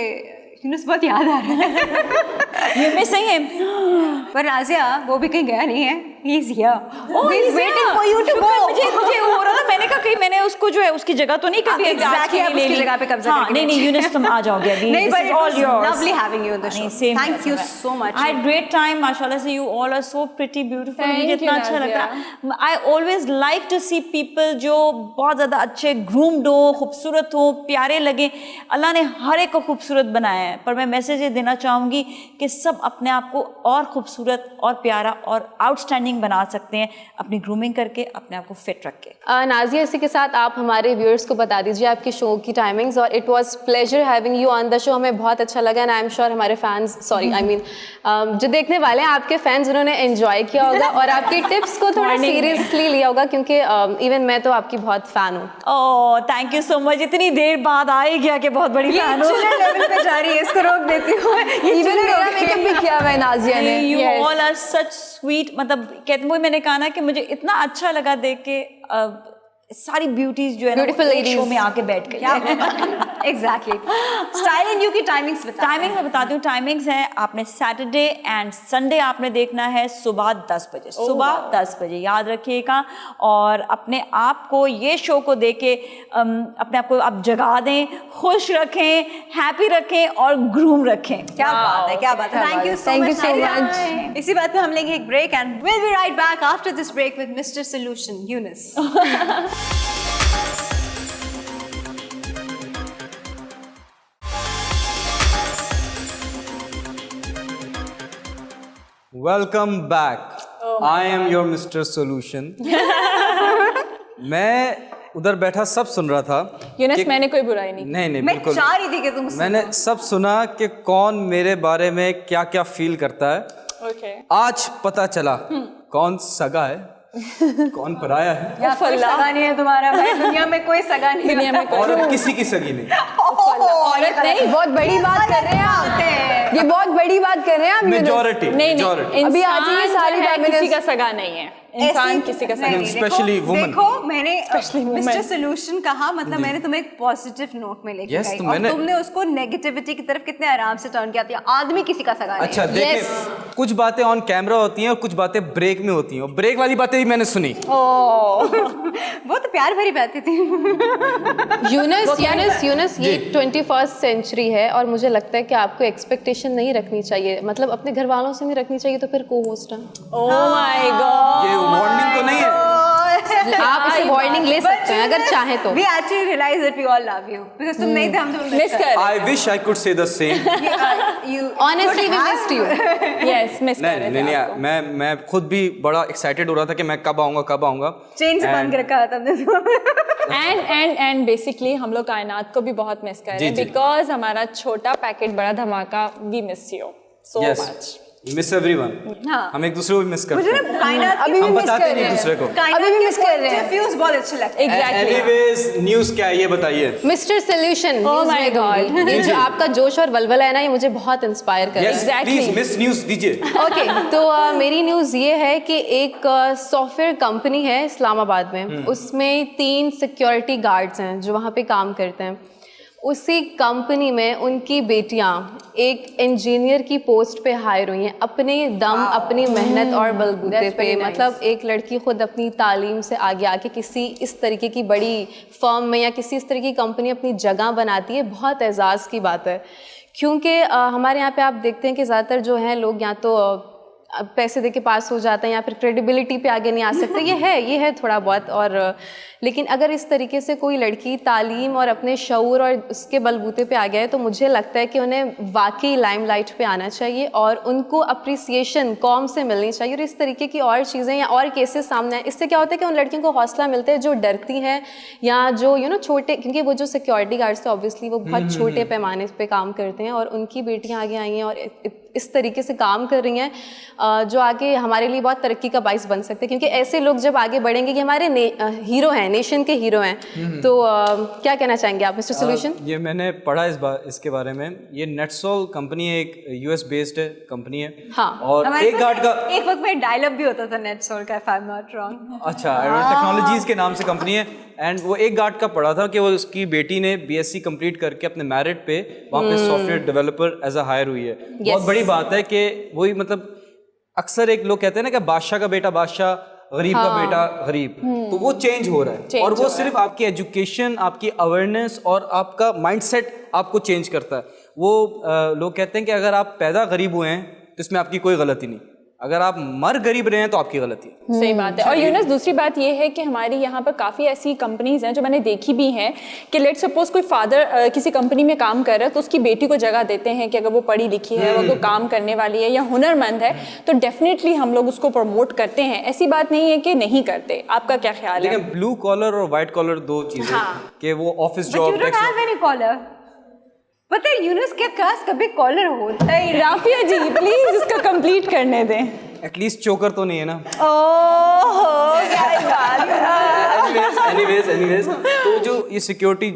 यूनुस बहुत याद आ रहा है। ये मैं सही है। पर नाज़िया वो भी कहीं गया नहीं है। He is here. Oh, He is waiting for you to go. मुझे हो रहा था, मैंने कहा कहीं मैंने उसको जो है उसकी जगह तो नहीं कभी Exactly, आप उसकी जगह पे कब्जा करके नहीं यूनुस तुम आ जाओगे अभी। नहीं, but This is it all was yours. lovely having you on the show. Same Thank you here. so much. I had great time, माशाल्लाह से you all are so pretty, beautiful. Thank मुझे इतना you, अच्छा नाज़िया। लगता है। I always like to see people जो बहुत ज़्यादा अच्छे groomed हो, खूबसूरत हो, प्यारे लगे। अल्लाह ने हर एक को खूबसूरत बनाया है, पर मैं मैसेज ये देना चाहूँगी कि सब अपने आप को और खूबसूरत और प्यारा और आउटस्टैंडिंग बना सकते हैं अपनी ग्रूमिंग करके, अपने आप को फिट रख के। नाज़िया, इसी के साथ आप हमारे व्यूअर्स को बता दीजिए आपकी शो की टाइमिंग्स। और it was pleasure having you on the show, हमें बहुत अच्छा लगा एंड आई एम श्योर हमारे फैंस, सॉरी आई मीन जो देखने वाले हैं आपके फैंस, उन्होंने एंजॉय किया होगा और आपकी टिप्स को थोड़ा सीरियसली लिया होगा, क्योंकि इवन मैं तो आपकी बहुत फ़ैन हूँ। Oh thank you so much. इतनी देर बाद आए गया कि बहुत बड़ी फैन हूँ। लेवल पे जा रही है, इसको रोक देती हूँ। इवन मेरा मेकअप भी किया हुआ है नाज़िया ने। You all are such sweet, मतलब कहते हुए मैंने कहा ना कि मुझे इतना अच्छा लगा देख के सारी ब्यूटीज जो है ना Beautiful एक शो ladies। में आके बैठ गई। एग्जैक्टली। स्टाइल एंड यू की टाइमिंग्स बता। टाइमिंग मैं बताती हूँ। टाइमिंग्स है, आपने सैटरडे एंड संडे आपने देखना है सुबह 10 बजे, सुबह 10 बजे याद रखिएगा। और अपने आप को ये शो को देख के अपने आप को आप जगा दें, खुश रखें, हैप्पी रखें और ग्रूम रखें। क्या बात है, क्या बात है। Thank you Thank you so much. much। इसी बात पे हम लेंगे एक break and will be right back after this break with mister solution Yunus. Welcome back. I am your mister solution. मैं उधर बैठा सब सुन रहा था। यूनुस, कि- मैंने कोई बुराई नहीं। नहीं मैं बिल्कुल चाह रही थी कि तुम मैंने सब सुना कि कौन मेरे बारे में क्या क्या फील करता है। ओके। आज पता चला कौन सगा है कौन पराया है, या कोई सगा नहीं है तुम्हारा भाई, दुनिया में कोई सगा नहीं दुनिया में और किसी की सगी नहीं। औरत नहीं, बहुत बड़ी बात कर रहे हैं आप। ये बहुत बड़ी बात कर रहे हैं आप यूनुस। मेजॉरिटी नहीं नहीं, अभी आज ही ये इंसान सारी जो है feminists- किसी का सगा नहीं है। इंसान किसी का नहीं, सगा Especially women. देखो मैंने women. मिस्टर सोल्यूशन कहा, मतलब मैंने तुम्हें एक पॉजिटिव नोट में लेके Yes, गई तो और मैंने- तुमने उसको नेगेटिविटी की तरफ कितने आराम से टर्न किया था। आदमी किसी का सगा नहीं अच्छा है। देखिए, कुछ बातें ऑन कैमरा होती हैं और कुछ बातें ब्रेक में होती हैं, और ब्रेक वाली बातें भी मैंने सुनी। वो तो प्यार भरी बातें थी। यूनस ये 21st सेंचुरी है और मुझे लगता है कि आपको एक्सपेक्टेशन नहीं रखनी चाहिए, मतलब अपने घर वालों से नहीं रखनी चाहिए, तो फिर को होस्ट ओह माय गॉड, ये वार्निंग तो नहीं है। आप इसे वार्निंग ले सकते हैं अगर चाहे तो। We actually realize that we all love you because तुम नहीं थे, हम तुम मिस कर I wish I could say the same. Honestly, we missed you. Yes miss कर नहीं नहीं नहीं, मैं खुद भी बड़ा एक्साइटेड हो रहा था कि मैं कब आऊँगा। चेन से बंद रखा था तुमने। एंड बेसिकली हम लोग कायनात को भी बहुत मिस कर रहे हैं जी। बिकॉज हमारा छोटा पैकेट बड़ा धमाका, we miss you so Yes. Much. Miss everyone. हाँ। हम एक दूसरे को भी मिस करते मुझे हैं। ना कायनात अभी भी हम मिस बताते कर नहीं रहे एक दूसरे को। हैं, अभी भी मिस कर रहे हैं। व्यूज बहुत अच्छे लगते हैं। एग्जैक्टली एनीवेज न्यूज़ क्या है ये बताइए। Mister solution, Oh my God. ये जो आपका जोश और वलवला है ना, ये मुझे बहुत इंस्पायर कर रहा है। Yes Exactly. Please miss news दीजिए। ओके तो मेरी न्यूज़ ये है कि एक सॉफ्टवेयर कंपनी है इस्लामाबाद में, उसमें 3 सिक्योरिटी गार्ड्स हैं जो वहाँ पे काम करते हैं। उसी कंपनी में उनकी बेटियाँ एक इंजीनियर की पोस्ट पे हायर हुई हैं, अपने दम अपनी मेहनत और बलबूते पे। मतलब एक लड़की खुद अपनी तालीम से आगे आके किसी इस तरीके की बड़ी फर्म में या किसी इस तरह की कंपनी अपनी जगह बनाती है, बहुत एजाज़ की बात है। क्योंकि हमारे यहाँ पे आप देखते हैं कि ज़्यादातर जो हैं लोग या तो पैसे दे के पास हो जाते हैं या फिर क्रेडिबिलिटी पे आगे नहीं आ सकते। ये है थोड़ा बहुत। और लेकिन अगर इस तरीके से कोई लड़की तालीम और अपने शऊर और उसके बलबूते पे आ गया है, तो मुझे लगता है कि उन्हें वाकई लाइमलाइट पे आना चाहिए और उनको अप्रिसिएशन कौम से मिलनी चाहिए। और इस तरीके की और चीज़ें या और केसेस सामने आए, इससे क्या होता है कि उन लड़कियों को हौसला मिलता है जो डरती हैं या जो छोटे, क्योंकि वो जो सिक्योरिटी गार्ड्स थे ऑब्वियसली वो बहुत छोटे पैमाने पे काम करते हैं और उनकी बेटियाँ आगे आई हैं और इस तरीके से काम कर रही हैं जो आगे हमारे लिए बहुत तरक्की का बाइस बन सकते हैं। क्योंकि ऐसे लोग जब आगे बढ़ेंगे, कि हमारे हीरो हैं, नेशन के हीरो हैं, तो क्या कहना चाहेंगे आप मिस्टर सोल्यूशन? ये मैंने पढ़ा इसके बारे में। ये नेटसोल कंपनी है, एक यूएस बेस्ड है, हाँ। और एक गार्ड का एक वक्त में डायलॉग भी होता था नेटसोल का, if I'm not wrong। अच्छा टेक्नोलॉजीज के नाम से कंपनी है। एंड वो एक गार्ड का पढ़ा था कि वो उसकी बेटी ने बीएससी कंप्लीट करके अपने मैरिट पे वहाँ पे software developer as a hire हुई है। बहुत बड़ी बात है कि वही, मतलब अक्सर एक लोग कहते हैं ना कि बादशाह का बेटा बादशाह, गरीब का बेटा गरीब, तो वो चेंज हो रहा है। और वो सिर्फ आपकी एजुकेशन, आपकी अवेयरनेस और आपका माइंडसेट आपको चेंज करता है। वो लोग कहते हैं कि अगर आप पैदा गरीब हुए हैं तो इसमें आपकी कोई गलती नहीं, अगर आप मर गरीब रहे हैं तो आपकी गलती है। सही बात है। और यूनस दूसरी बात ये है कि हमारी यहाँ पर काफ़ी ऐसी कंपनीज हैं जो मैंने देखी भी हैं कि लेट सपोज कोई फादर किसी कंपनी में काम कर रहा है तो उसकी बेटी को जगह देते हैं कि अगर वो पढ़ी लिखी है, वो तो काम करने वाली है या हुनरमंद है, तो डेफिनेटली हम लोग उसको प्रमोट करते हैं। ऐसी बात नहीं है कि नहीं करते। आपका क्या ख्याल है? लेकिन ब्लू कॉलर और व्हाइट कॉलर दो चीजें कि वो office But you job don't have any collar। पता है यूनुस के पास कभी कॉलर होता ही नहीं। राफिया जी प्लीज इसका कंप्लीट करने दें। एटलीस्ट चोकर तो नहीं है ना। ओह एनीवेज तो जो ये सिक्योरिटी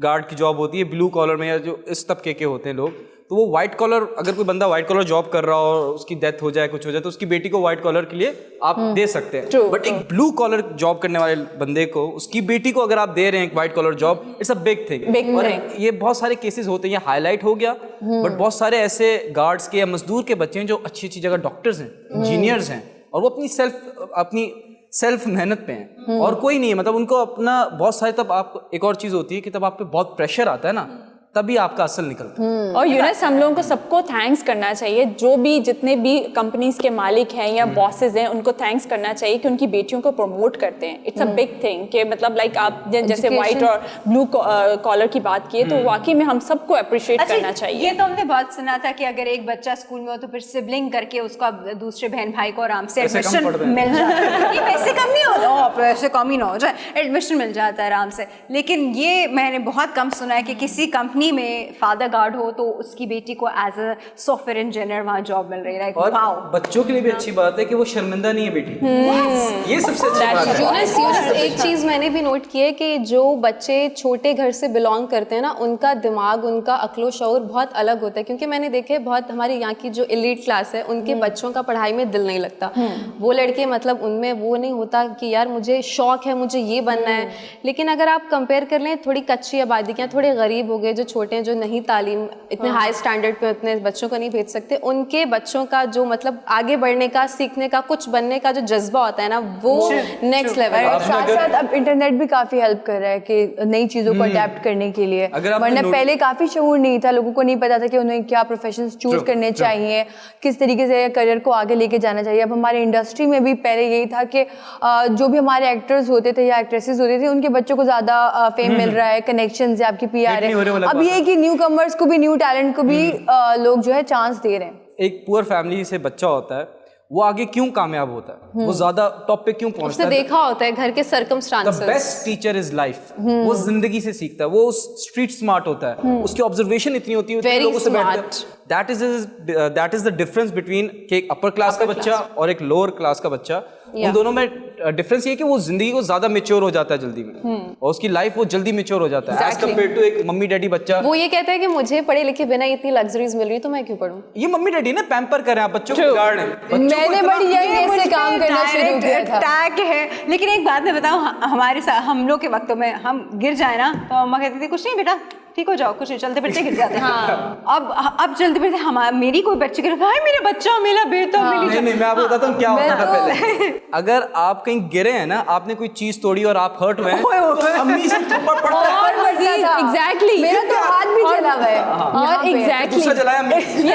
गार्ड की जॉब होती है ब्लू कॉलर में, या जो इस तबके के होते हैं लोग, तो वो व्हाइट कॉलर, अगर कोई बंदा व्हाइट कॉलर जॉब कर रहा हो और उसकी डेथ हो जाए, कुछ हो जाए, तो उसकी बेटी को व्हाइट कॉलर के लिए आप दे सकते हैं। बट एक ब्लू कॉलर जॉब करने वाले बंदे को, उसकी बेटी को अगर आप दे रहे हैं white collar job, it's a big thing. और ये बहुत सारे केसेस होते हैं, ये हाईलाइट हो गया, बट बहुत सारे ऐसे गार्ड्स के या मजदूर के बच्चे हैं जो अच्छी अच्छी जगह डॉक्टर्स हैं, इंजीनियर्स हैं, और वो अपनी सेल्फ मेहनत पे हैं और कोई नहीं है। मतलब उनको अपना बहुत सारे, तब आप एक और चीज़ होती है कि तब आप पे बहुत प्रेशर आता है ना, तभी आपका असल निकलता है। और यूनस हम लोगों को सबको थैंक्स करना चाहिए, जो भी जितने भी कंपनीज के मालिक हैं या बॉसेज हैं, उनको थैंक्स करना चाहिए कि उनकी बेटियों को प्रमोट करते हैं। इट्स अ बिग थिंग कि मतलब लाइक आप जैसे व्हाइट और ब्लू कॉलर की बात की है, तो वाकई में हम सबको अप्रिशिएट करना चाहिए। ये तो हमने बहुत सुना था कि अगर एक बच्चा स्कूल में हो तो फिर सिबलिंग करके उसको अब दूसरे बहन भाई को आराम से एडमिशन मिल जाता है। ये पैसे कम नहीं होता, पैसे कम ही ना हो जाए, एडमिशन मिल जाता है आराम से। लेकिन ये मैंने बहुत कम सुना है कि किसी कंपनी फैमिली में फादर गार्ड हो तो उसकी बेटी को एज अ सॉफ्टवेयर इंजीनियर वहाँ जॉब मिल रही है, और वाओ। बच्चों के लिए भी अच्छी बात है कि वो शर्मिंदा नहीं है बेटी, ये सबसे अच्छी बात है। यूनस एक चीज मैंने भी नोट की है कि जो बच्चे छोटे घर से बिलोंग करते हैं ना, उनका दिमाग, उनका अक्लो शऊर बहुत अलग होता है, क्योंकि मैंने देखे बहुत हमारे यहाँ की जो एलीट क्लास है उनके बच्चों का पढ़ाई में दिल नहीं लगता। वो लड़के मतलब उनमें वो नहीं होता कि यार मुझे शौक है, मुझे ये बनना है। लेकिन अगर आप कंपेयर कर लें थोड़ी कच्ची आबादी के, थोड़े गरीब हो गए जो छोटे हैं, जो नहीं तालीम इतने हाई स्टैंडर्ड पे उतने बच्चों को नहीं भेज सकते, उनके बच्चों का जो मतलब आगे बढ़ने का, सीखने का, कुछ बनने का जो जज्बा होता है ना, वो नेक्स्ट लेवल है। साथ साथ अब इंटरनेट भी काफी हेल्प कर रहा है कि नई चीजों को अडेप्ट करने के लिए, वरना पहले काफी शऊर नहीं था, लोगों को नहीं पता था कि उन्हें क्या प्रोफेशंस चूज करने चाहिए, किस तरीके से करियर को आगे लेके जाना चाहिए। अब हमारे इंडस्ट्री में भी पहले यही था कि जो भी हमारे एक्टर्स होते थे या एक्ट्रेसेस होते थे, उनके बच्चों को ज्यादा फेम मिल रहा है, कनेक्शंस है, आपकी पीआर है। अब ये कि न्यू कमर्स को भी, न्यू टैलेंट को भी लोग जो है चांस दे रहे हैं। एक पुअर फैमिली से बच्चा होता है, वो आगे क्यों कामयाब होता है, वो ज्यादा टॉप पे क्यों पहुंचता है? उसने देखा होता है घर के circumstances. The best teacher is life. वो जिंदगी से सीखता है, वो स्ट्रीट स्मार्ट होता है, उसकी ऑब्जर्वेशन इतनी होती है, Very लोगों से बैठता smart. है। That is the difference between एक अपर क्लास का बच्चा और एक लोअर क्लास का बच्चा। उन दोनों में डिफरेंस ये है कि वो जिंदगी को ज्यादा मेच्योर हो जाता है जल्दी में, और उसकी लाइफ वो जल्दी मेच्योर हो जाता है एज कम्पेयर टू एक मम्मी डैडी बच्चा। वो ये कहता है कि मुझे पढ़े लिखे बिना इतनी लग्जरीज मिल रही है तो मैं क्यों पढ़ूं। ये मम्मी डैडी ना पैम्पर कर रहे हैं, आप बच्चों को बिगाड़ रहे हैं। मैंने बड़ी यंग एज से काम करना शुरू किया था। टैग है। लेकिन एक बात मैं बताऊं, हमारे साथ हम लोग के वक्तों में हम गिर जाए ना तो मम्मा कहती थी कुछ नहीं बेटा, ठीक हो जाओ, कुछ नहीं, चलते फिरते गिर जाते हैं। अब चलते फिरते मेरी कोई बच्चे गिर, भाई मेरा बच्चा, मेरा बेटा, मेरी नहीं, मैं आपको बताता हूँ क्या होता था पहले। अगर आप कहीं गिरे हैं ना, आपने कोई चीज तोड़ी और आप हर्ट हुए हैं, अम्मी से थप्पड़ पड़ता है। और मजीद एग्जैक्टली मेरा तो हाथ भी जला हुआ है, और एग्जैक्टली दूसरा जलाया अम्मी।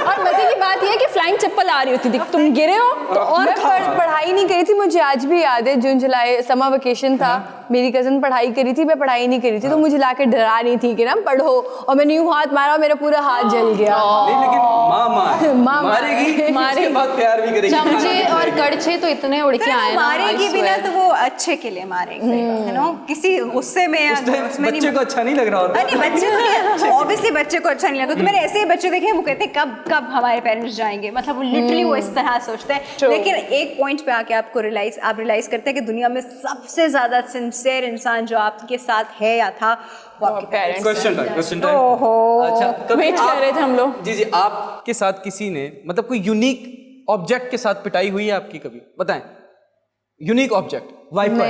और मजे की बात यह है कि फ्लाइंग चप्पल आ रही होती थी, तुम गिरे हो तो और मैं पढ़ाई नहीं करी थी। मुझे आज भी याद है, जून जुलाई समर वेकेशन था, मेरी कजन पढ़ाई करी थी, मैं पढ़ाई नहीं करी थी, तो मुझे लाके डरा रही थी कि ना पढ़ो, और मैंने यूं हाथ मारा, मेरा पूरा हाथ जल गया। नहीं, लेकिन माँ मारेगी, उसके बाद प्यार भी करेगी। चमचे और कड़छे तो इतने उड़ के आए ना, मारेगी भी ना तो वो अच्छे के लिए मारेगी, यू नो, किसी गुस्से में या उसमें बच्चे को अच्छा नहीं लग रहा होता। नहीं, बच्चे को ऑब्वियसली बच्चे को अच्छा नहीं लगा। तो मैंने ऐसे ही बच्चे देखे, वो कहते हैं कब हमारे पेरेंट्स जाएंगे, मतलब वो लिटरली वो इस तरह सोचते हैं। लेकिन एक पॉइंट पे आके आप रियलाइज करते हैं कि दुनिया में सबसे ज्यादा सिंसियर इंसान जो आपके साथ है या था, वो आपके पेरेंट्स। Question time. अच्छा, कभी वेट कर रहे थे हम लोग। जी, आपके साथ किसी ने मतलब कोई यूनिक ऑब्जेक्ट के साथ पिटाई हुई है आपकी कभी? बताएं। Unique object, wiper.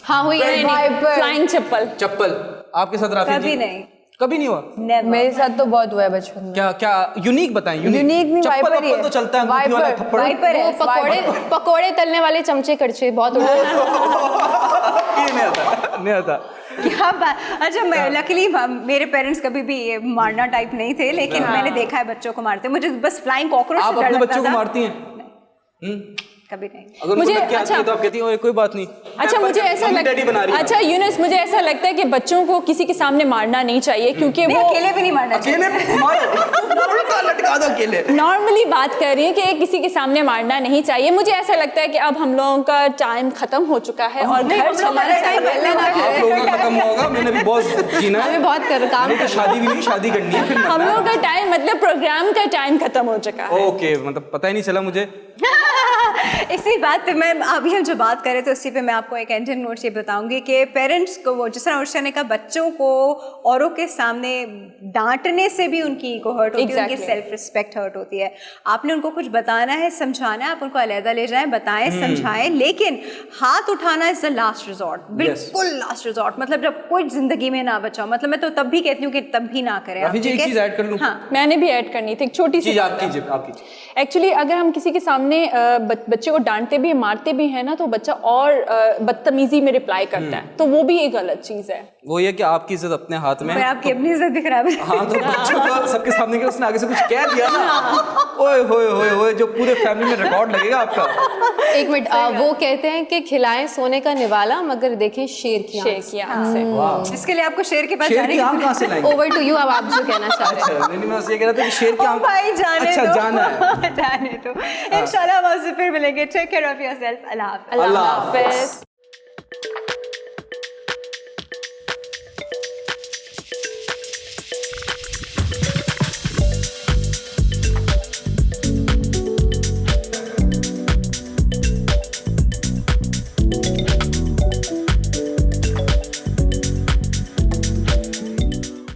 हाँ हुई है। फ्लाइंग चप्पल आपके साथ राफी जी? कभी नहीं, कभी नहीं हुआ? मेरे साथ तो बहुत हुआ है बचपन में। क्या यूनिक बताएं। यूनिक नहीं, वाइपर ही है। तो चलता है, अंगूठी वाला थप्पड़। वाइपर है। पकोड़े तलने वाले चमचे कड़छे बहुत उड़े। ये नहीं आता। क्या बात। अच्छा, मैं लकीली मेरे पेरेंट्स कभी भी ये मारना टाइप नहीं थे, लेकिन मैंने देखा है बच्चों को मारते। मुझे बस फ्लाइंग कॉकरोच आप से डर अपने लगता बच्चों को था। मारती हैं? कभी नहीं। अगर मुझे अच्छा तो आप कहती हैं कोई बात नहीं। अच्छा, मुझे ऐसा लगता है, अच्छा यूनुस, मुझे ऐसा लगता है कि बच्चों को किसी के सामने मारना नहीं चाहिए, क्योंकि वो अकेले भी नहीं मारना चाहिए। अकेले मारो, उल्टा लटका दो अकेले। नॉर्मली बात कर रही है कि किसी के सामने मारना नहीं चाहिए। मुझे ऐसा लगता है कि अब हम लोगों का टाइम खत्म हो चुका है और घर चलना चाहिए। आप लोगों का खत्म होगा, मैंने भी बहुत जीना है, बहुत काम मैंने तो शादी भी नहीं, शादी करनी है फिर। हम लोगों का टाइम मतलब प्रोग्राम का टाइम खत्म हो चुका है। ओके, मतलब पता ही नहीं चला मुझे। इसी बात पे मैं अभी हम जो बात कर रहे थे उसी पे मैं आपको एक एंडिंग नोट ये बताऊंगी कि पेरेंट्स को, वो जिस तरह उर्षा ने कहा, बच्चों को औरों के सामने डांटने से भी उनकी ईगो हर्ट होती है, उनकी सेल्फ रिस्पेक्ट हर्ट होती है। आपने उनको कुछ बताना है, समझाना है, आप उनको अलहदा ले जाएं, बताएं, समझाएं, लेकिन हाथ उठाना इज द लास्ट रिजॉर्ट, बिल्कुल लास्ट रिजॉर्ट। मतलब जब कोई जिंदगी में ना बचाओ, मतलब मैं तो तब भी कहती हूँ कि तब भी ना करें। एक चीज ऐड कर लूं? हाँ, मैंने भी ऐड करनी थी एक छोटी सी। आपकी एक्चुअली अगर हम किसी के सामने बच्चे को डांटते भी मारते भी हैं ना, तो बच्चा और बदतमीजी में रिप्लाई करता है, तो वो भी एक गलत चीज है। वो ये कि आपकी इज्जत अपने हाथ में है। आपकी अपनी इज्जत भी खराब है। हाँ, तो बच्चों को सबके सामने के उसने आगे से कुछ कह दिया ना, ओए होए होए होए, जो पूरे फैमिली में रिकॉर्ड लगेगा आपका। एक मिनट, वो कहते हैं कि खिलाएं सोने का निवाला मगर देखें शेर की आंख। इसके लिए आपको शेर के पास शेर की आंख कहाँ से लाएंगे? ओवर टू यू, अब आप जो कहना चाह रहे हैं। नहीं, मैं ये कह रहा था कि शेर की आंख। भाई जाने अच्छा, दो, जाना है। जाने दो। इंशाल्लाह हम आपसे फिर मिलेंगे। Take care of yourself. अल्लाह हाफ़िज़। अल्लाह हाफ़िज़।